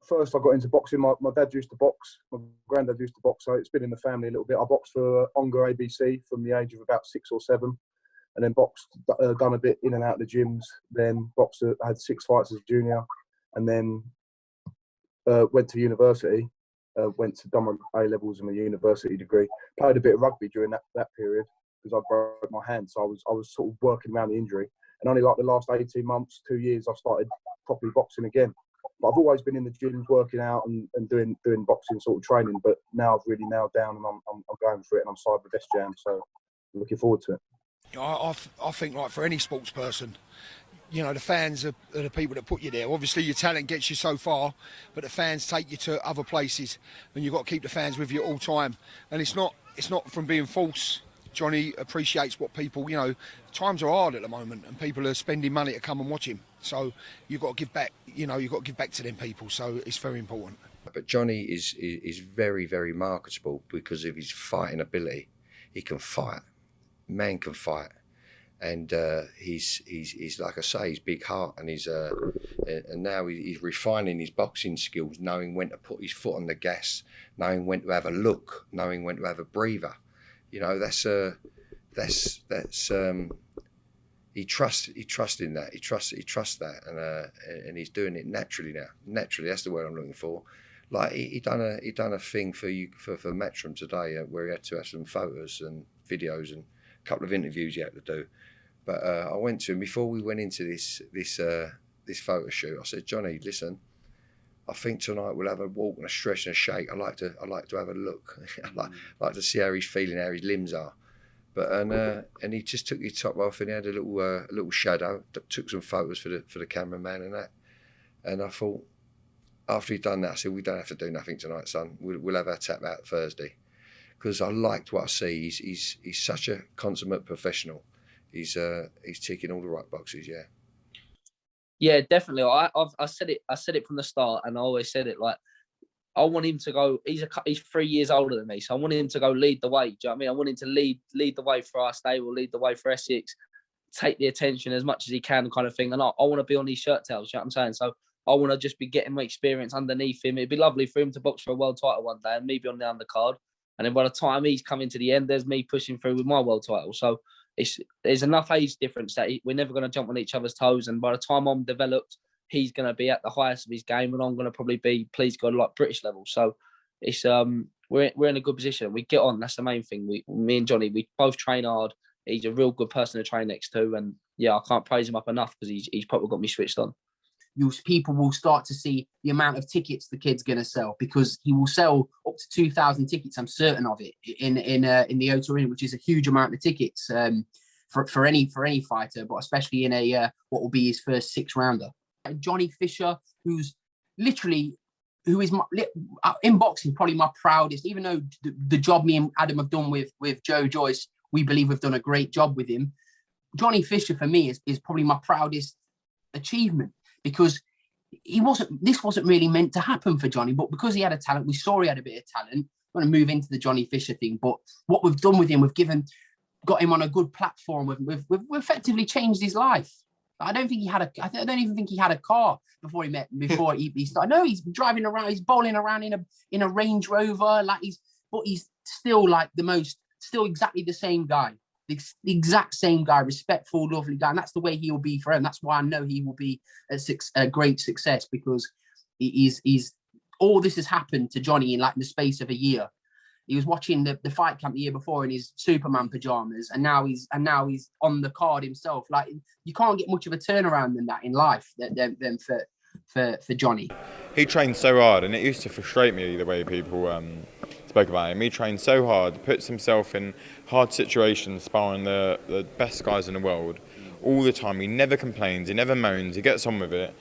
first I got into boxing, my dad used to box, my granddad used to box, so it's been in the family a little bit. I boxed for Onga ABC from the age of about 6 or 7, and then boxed, done a bit in and out of the gyms, then boxed, I had 6 fights as a junior, and then went to university, done my A-levels and my university degree. Played a bit of rugby during that period because I broke my hand, so I was sort of working around the injury. And only like the last 18 months, 2 years, I've started properly boxing again. But I've always been in the gyms working out and doing boxing sort of training. But now I've really nailed down and I'm going for it, and I'm signed with SJAM, so I'm looking forward to it. I think, like, for any sports person, you know, the fans are the people that put you there. Obviously, your talent gets you so far, but the fans take you to other places, and you've got to keep the fans with you all the time. And it's not from being false. Johnny appreciates what people, you know, times are hard at the moment, and people are spending money to come and watch him. So you've got to give back. You know, you've got to give back to them people. So it's very important. But Johnny is very, very marketable because of his fighting ability. He can fight. Man can fight. And he's like I say, he's big heart, and and now he's refining his boxing skills, knowing when to put his foot on the gas, knowing when to have a look, knowing when to have a breather. You know, that's he trusts in that. He trusts that, and he's doing it naturally now. Naturally, that's the word I'm looking for. Like he done a thing for Metrum today where he had to have some photos and videos and a couple of interviews he had to do. But I went to him before we went into this photo shoot. I said, Johnny, listen, I think tonight we'll have a walk and a stretch and a shake. I like to have a look. I like to see how he's feeling, how his limbs are. But and he just took his top off and he had a little shadow. Took some photos for the cameraman and that. And I thought, after he'd done that, I said, we don't have to do nothing tonight, son. We'll have our tap out Thursday, because I liked what I see. He's such a consummate professional. He's ticking all the right boxes. Yeah. Yeah, definitely. I said it from the start, and I always said it, like, I want him to go. He's 3 years older than me, so I want him to go lead the way. Do you know what I mean? I want him to lead the way for our stable, lead the way for Essex, take the attention as much as he can, kind of thing. And I want to be on these shirt tails. You know what I'm saying? So I want to just be getting my experience underneath him. It'd be lovely for him to box for a world title one day, and me be on the undercard. And then by the time he's coming to the end, there's me pushing through with my world title. So there's enough age difference that we're never going to jump on each other's toes. And by the time I'm developed, he's going to be at the highest of his game, and I'm going to probably be, please God, like British level. So it's we're in a good position. We get on. That's the main thing. Me and Johnny, we both train hard. He's a real good person to train next to, and yeah, I can't praise him up enough because he's probably got me switched on. People will start to see the amount of tickets the kid's going to sell, because he will sell up to 2,000 tickets. I'm certain of it in the O2 Arena, which is a huge amount of tickets for any fighter, but especially in a what will be his first 6-rounder. Johnny Fisher, who is in boxing probably my proudest, even though the job me and Adam have done with Joe Joyce, we believe we've done a great job with him. Johnny Fisher for me is probably my proudest achievement, because this wasn't really meant to happen for Johnny, but because he had a talent, we saw he had a bit of talent. I'm going to move into the Johnny Fisher thing, but what we've done with him, got him on a good platform. We've effectively changed his life. I don't even think he had a car before he started. No, he's driving around, he's bowling around in a Range Rover, but he's still still exactly the same guy. The exact same guy, respectful, lovely guy, and that's the way he will be for him. That's why I know he will be a great success, because he's all this has happened to Johnny in like the space of a year. He was watching the fight camp the year before in his Superman pajamas, and now he's on the card himself. Like, you can't get much of a turnaround than that in life than for Johnny. He trained so hard, and it used to frustrate me the way people spoke about him. He trained so hard, puts himself in hard situations, sparring the best guys in the world all the time. He never complains, he never moans, he gets on with it.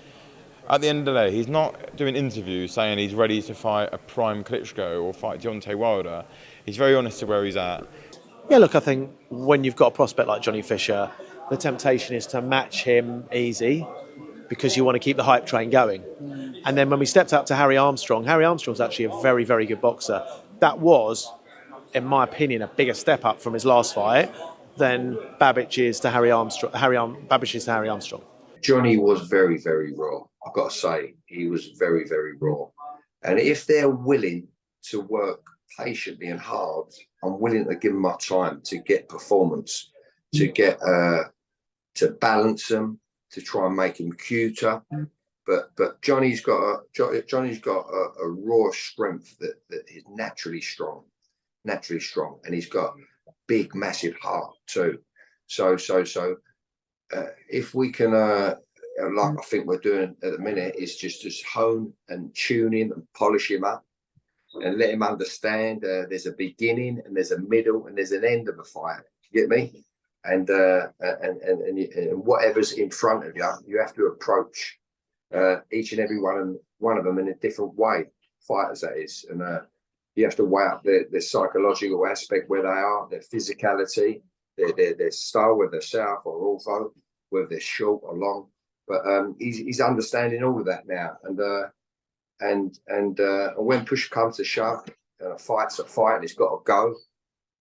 At the end of the day, he's not doing interviews saying he's ready to fight a prime Klitschko or fight Deontay Wilder. He's very honest to where he's at. Yeah, look, I think when you've got a prospect like Johnny Fisher, the temptation is to match him easy, because you want to keep the hype train going. And then when we stepped up to Harry Armstrong's actually a very, very good boxer. That was, in my opinion, a bigger step up from his last fight than Babic is to Harry Armstrong. Babic is to Harry Armstrong. Johnny was very, very raw. I've got to say, he was very, very raw. And if they're willing to work patiently and hard, I'm willing to give them my time to get performance, to get to balance them, to try and make them cuter. But Johnny's got a raw strength that is naturally strong, and he's got a big, massive heart too. So if we can, like I think we're doing at the minute, is just hone and tune in and polish him up, and let him understand there's a beginning and there's a middle and there's an end of a fight. You get me? And whatever's in front of you, you have to approach each and every one of them in a different way. Fighters, that is, and you have to weigh up their psychological aspect, where they are, their physicality, their style, whether they're south or ortho, whether they're short or long. But he's understanding all of that now, and when push comes to shove, a fight's a fight, and it's got to go.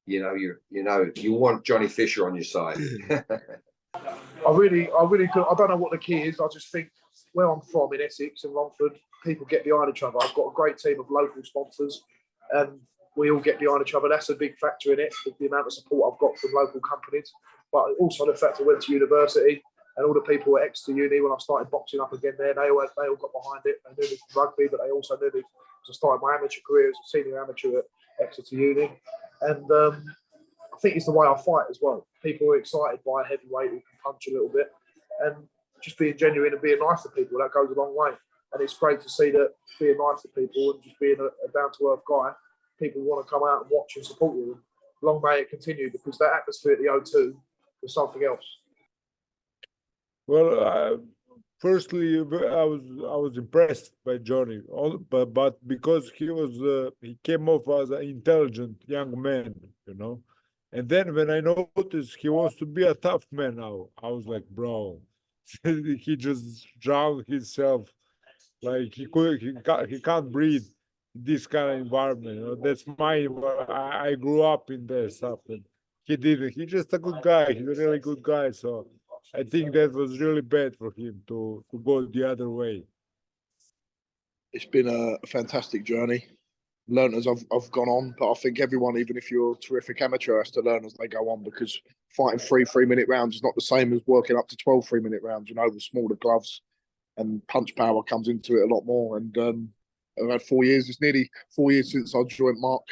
You want Johnny Fisher on your side. I really do. I don't know what the key is. I just think where I'm from in Essex and Romford, people get behind each other. I've got a great team of local sponsors, and we all get behind each other. That's a big factor in it, the amount of support I've got from local companies. But also the fact I went to university, and all the people at Exeter Uni, when I started boxing up again there, they all got behind it. They knew me from rugby, but they also knew me as I started my amateur career as a senior amateur at Exeter Uni. And I think it's the way I fight as well. People are excited by a heavyweight who can punch a little bit, and just being genuine and being nice to people, that goes a long way. And it's great to see that being nice to people and just being a down-to-earth guy, people want to come out and watch and support you. And long may it continue, because that atmosphere at the O2 was something else. Well, firstly, I was impressed by Johnny, but because he came off as an intelligent young man, And then when I noticed he wants to be a tough man now, I was like, bro, he just drowned himself. Like he can't breathe in this kind of environment. That's I grew up in there stuff, and he didn't. He's just a good guy. He's a really good guy. So I think that was really bad for him to go the other way. It's been a fantastic journey. Learned as I've gone on, but I think everyone, even if you're a terrific amateur, has to learn as they go on, because fighting 3-minute rounds is not the same as working up to 12 3-minute rounds, with smaller gloves, and punch power comes into it a lot more. And I've had 4 years. It's nearly 4 years since I joined Mark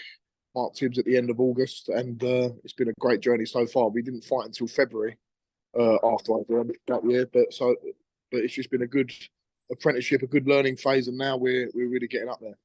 Tibbs at the end of August, and it's been a great journey so far. We didn't fight until February after I joined that year, but it's just been a good apprenticeship, a good learning phase, and now we're really getting up there.